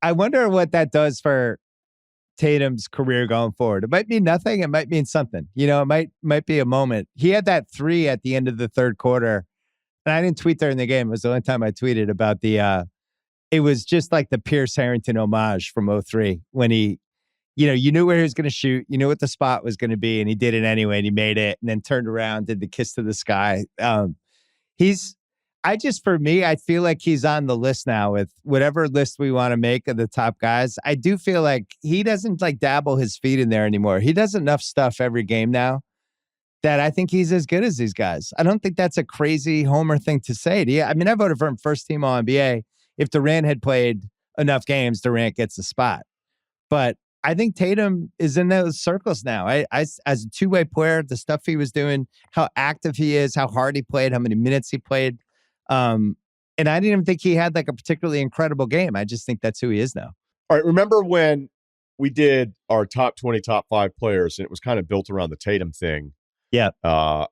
I wonder what that does for Tatum's career going forward. It might mean nothing. It might mean something. It might be a moment. He had that three at the end of the third quarter, and I didn't tweet during the game. It was the only time I tweeted about it was just like the Pierce Harrington homage from '03 when he, you knew where he was going to shoot, you knew what the spot was going to be, and he did it anyway, and he made it, and then turned around, did the kiss to the sky. For me, I feel like he's on the list now with whatever list we want to make of the top guys. I do feel like he doesn't like dabble his feet in there anymore. He does enough stuff every game now that I think he's as good as these guys. I don't think that's a crazy homer thing to say. I mean, I voted for him first team All-NBA. If Durant had played enough games, Durant gets the spot. But I think Tatum is in those circles now. I as a two-way player, the stuff he was doing, how active he is, how hard he played, how many minutes he played. And I didn't even think he had like a particularly incredible game. I just think that's who he is now. All right. Remember when we did our top 20, top 5 players, and it was kind of built around the Tatum thing? Yeah. I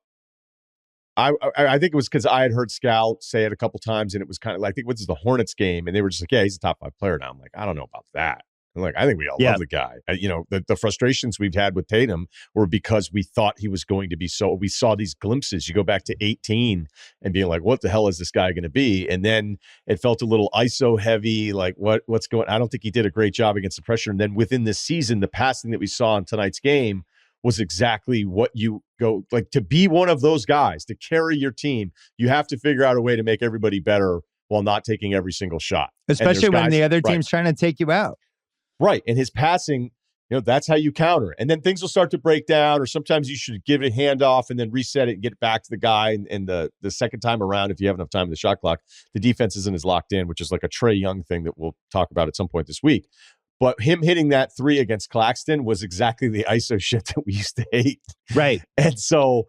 think it was because I had heard Scal say it a couple times, and it was kind of like, I think this is the Hornets game, and they were just like, yeah, he's a top 5 player now. I'm like, I don't know about that. I'm like, I think we all love the guy. The frustrations we've had with Tatum were because we thought he was going to be we saw these glimpses. You go back to 18 and being like, what the hell is this guy going to be? And then it felt a little ISO heavy, like what's going, I don't think he did a great job against the pressure. And then within this season, the passing that we saw in tonight's game was exactly what you go, like, to be one of those guys, to carry your team, you have to figure out a way to make everybody better while not taking every single shot. Especially when the other team's trying to take you out. Right. And his passing, that's how you counter. And then things will start to break down, or sometimes you should give it a handoff and then reset it and get it back to the guy. And the second time around, if you have enough time in the shot clock, the defense isn't as locked in, which is like a Trae Young thing that we'll talk about at some point this week. But him hitting that three against Claxton was exactly the ISO shit that we used to hate. Right. And so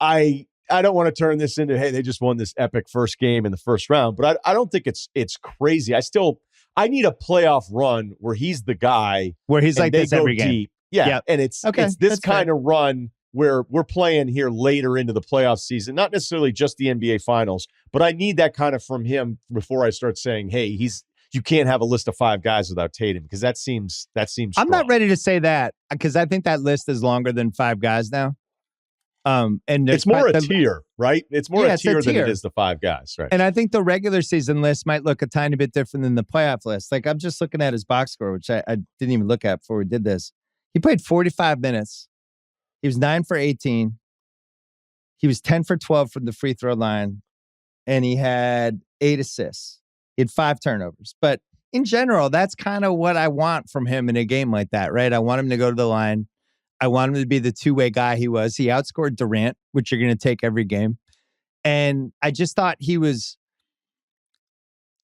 I don't want to turn this into, hey, they just won this epic first game in the first round. But I don't think it's crazy. I need a playoff run where he's the guy. Where he's like this every game. Deep. Yeah. Yep. And it's this kind of run where we're playing here later into the playoff season, not necessarily just the NBA Finals, but I need that kind of from him before I start saying, hey, you can't have a list of 5 guys without Tatum, because that seems strong. I'm not ready to say that, because I think that list is longer than 5 guys now. And it's more a tier, right? It's more a tier than it is the 5 guys, right? And I think the regular season list might look a tiny bit different than the playoff list. Like, I'm just looking at his box score, which I didn't even look at before we did this. He played 45 minutes. He was 9 for 18. He was 10 for 12 from the free throw line. And he had 8 assists. He had 5 turnovers. But in general, that's kind of what I want from him in a game like that, right? I want him to go to the line. I want him to be the two-way guy he was. He outscored Durant, which you're going to take every game. And I just thought he was...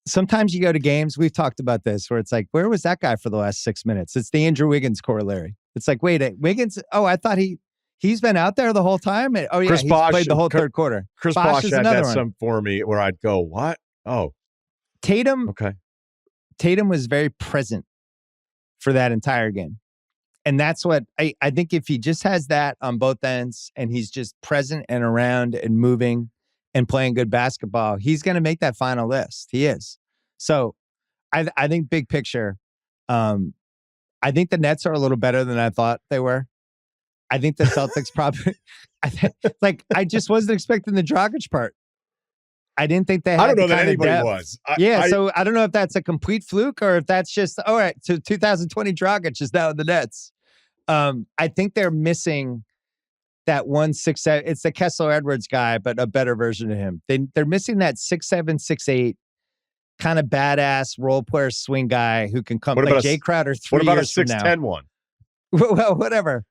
Sometimes you go to games, we've talked about this, where it's like, where was that guy for the last 6 minutes? It's the Andrew Wiggins corollary. It's like, wait, Wiggins... Oh, I thought he's been out there the whole time? Oh, yeah, he's played the whole third quarter. Chris Bosh had that some for me where I'd go, what? Oh. Tatum... Okay. Tatum was very present for that entire game. And that's what I think, if he just has that on both ends and he's just present and around and moving and playing good basketball, he's going to make that final list. He is. So I think big picture, I think the Nets are a little better than I thought they were. I think the Celtics probably, I just wasn't expecting the Dragic part. I didn't think they had I don't know that anybody was. So I don't know if that's a complete fluke or if that's just, all right, so 2020 Dragic is now in the Nets. I think they're missing that 1-6-7. It's the Kessler Edwards guy, but a better version of him. They're missing that 6'7", 6'8", kind of badass role player swing guy who can come like Jay Crowder 3 years from now. What about a 6'10" one? Well, whatever.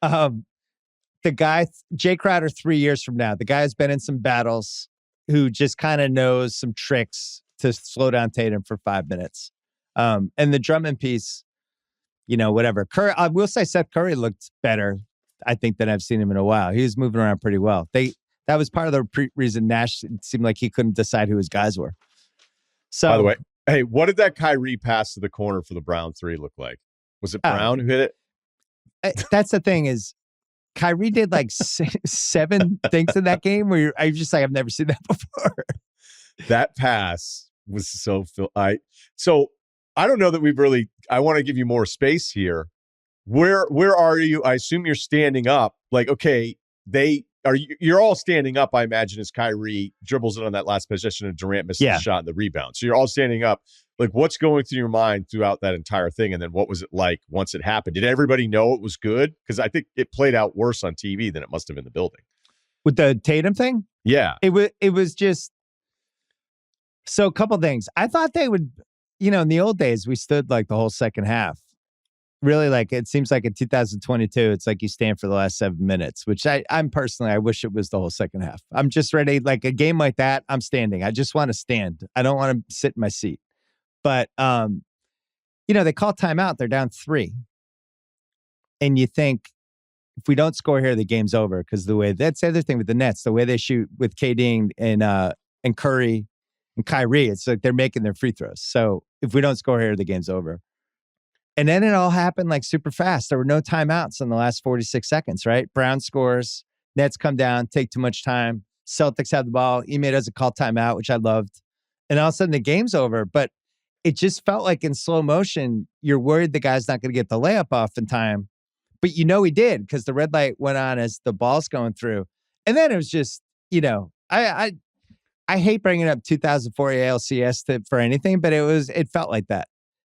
The guy, Jay Crowder 3 years from now, the guy has been in some battles, who just kind of knows some tricks to slow down Tatum for 5 minutes. And the Drummond piece, whatever. Curry, I will say Seth Curry looked better, I think, than I've seen him in a while. He was moving around pretty well. That was part of the reason Nash seemed like he couldn't decide who his guys were. So, by the way, hey, what did that Kyrie pass to the corner for the Brown 3 look like? Was it Brown who hit it? That's the thing is, Kyrie did like 7 things in that game where I just like, I've never seen that before. That pass was so I don't know that we've really. I want to give you more space here. Where are you? I assume you're standing up. Like, okay, you're all standing up, I imagine, as Kyrie dribbles it on that last possession and Durant misses the shot and the rebound. So you're all standing up. Like, what's going through your mind throughout that entire thing? And then what was it like once it happened? Did everybody know it was good? Because I think it played out worse on TV than it must have in the building. With the Tatum thing? Yeah. It was just, so a couple things. I thought they would, in the old days, we stood like the whole second half. Really, like, it seems like in 2022, it's like you stand for the last 7 minutes, which I'm personally, I wish it was the whole second half. I'm just ready, like a game like that, I'm standing. I just want to stand. I don't want to sit in my seat. But, they call timeout. They're down 3. And you think, if we don't score here, the game's over. Because that's the other thing with the Nets, the way they shoot with KD and Curry and Kyrie, it's like they're making their free throws. So if we don't score here, the game's over. And then it all happened like super fast. There were no timeouts in the last 46 seconds, right? Brown scores, Nets come down, take too much time. Celtics have the ball. Ime doesn't call timeout, which I loved. And all of a sudden the game's over. But it just felt like in slow motion, you're worried the guy's not going to get the layup off in time. But he did, because the red light went on as the ball's going through. And then it was just, I hate bringing up 2004 ALCS for anything, but it felt like that.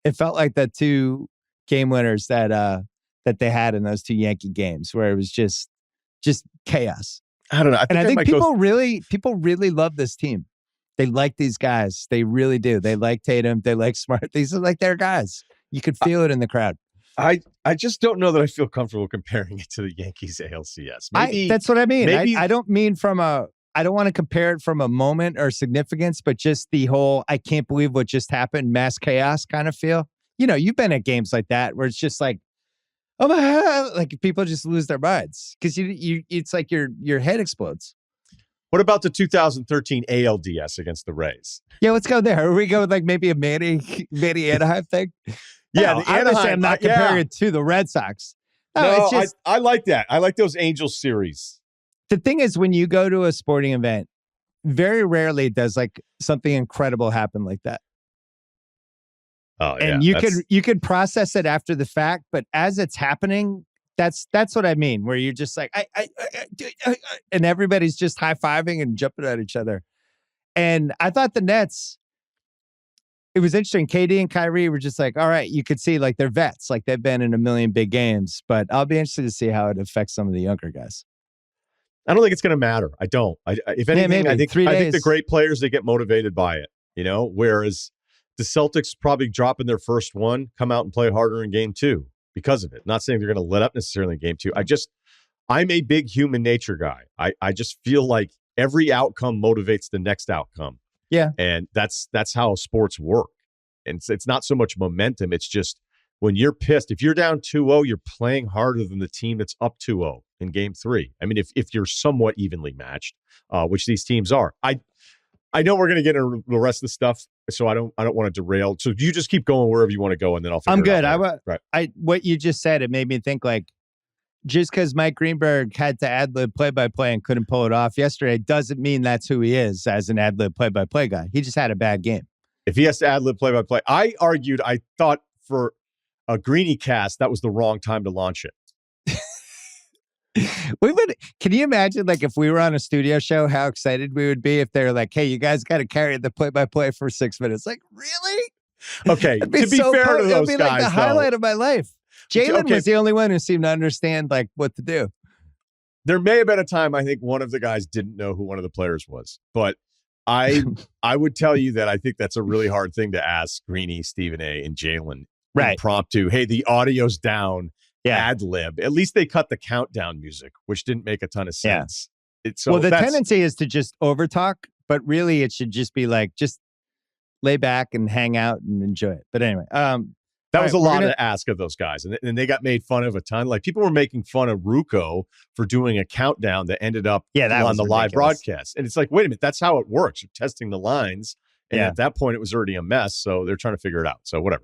It felt like the 2 game winners that they had in those 2 Yankee games, where it was just chaos. I don't know. I think people really love this team. They like these guys. They really do. They like Tatum. They like Smart. These are like their guys. You could feel it in the crowd. I just don't know that I feel comfortable comparing it to the Yankees ALCS. Maybe that's what I mean. I don't mean I don't want to compare it from a moment or significance, but just the whole, I can't believe what just happened, mass chaos kind of feel. You've been at games like that where it's just like, oh my God, like people just lose their minds because it's like your head explodes. What about the 2013 ALDS against the Rays? Yeah, let's go there. Or we go with like maybe a Manny Anaheim thing? Yeah, no, obviously I'm not comparing it to the Red Sox. No, it's just, I like that. I like those Angels series. The thing is, when you go to a sporting event, very rarely does like something incredible happen like that. Oh, and you could process it after the fact, but as it's happening, that's what I mean. Where you're just like, and everybody's just high-fiving and jumping at each other. And I thought the Nets, it was interesting. KD and Kyrie were just like, all right, you could see like they're vets, like they've been in a million big games. But I'll be interested to see how it affects some of the younger guys. I don't think it's going to matter. I don't. If anything, I think the great players, they get motivated by it. Whereas the Celtics probably dropping their first one, come out and play harder in game 2 because of it. Not saying they're going to let up necessarily in game 2. I'm a big human nature guy. I just feel like every outcome motivates the next outcome. Yeah. And that's how sports work. And it's not so much momentum. It's just when you're pissed, if you're down 2-0, you're playing harder than the team that's up 2-0 in game 3. I mean, if you're somewhat evenly matched, which these teams are. I know we're going to get into the rest of the stuff, so I don't want to derail. So you just keep going wherever you want to go, and then I'll figure it out. I'm good. What you just said, it made me think like, just because Mike Greenberg had to ad-lib play-by-play and couldn't pull it off yesterday doesn't mean that's who he is as an ad-lib play-by-play guy. He just had a bad game. If he has to ad-lib play-by-play, I thought for a Greeny cast, that was the wrong time to launch it. Can you imagine, like, if we were on a studio show, how excited we would be if they were like, hey, you guys got to carry the play-by-play for 6 minutes. Like, really? Okay, to be fair to those guys, like the highlight of my life. Jalen was the only one who seemed to understand, like, what to do. There may have been a time I think one of the guys didn't know who one of the players was, but I would tell you that I think that's a really hard thing to ask Greeny, Stephen A, and Jalen. Right. Impromptu. Hey, the audio's down. Yeah. Ad lib. At least they cut the countdown music, which didn't make a ton of sense. Yeah. The tendency is to just overtalk, but really it should just be like, just lay back and hang out and enjoy it. But anyway, that was a lot to ask of those guys. And they got made fun of a ton. Like, people were making fun of Ruocco for doing a countdown that ended up on the live broadcast. And it's like, wait a minute, that's how it works. You're testing the lines. And at that point, it was already a mess. So they're trying to figure it out. So whatever.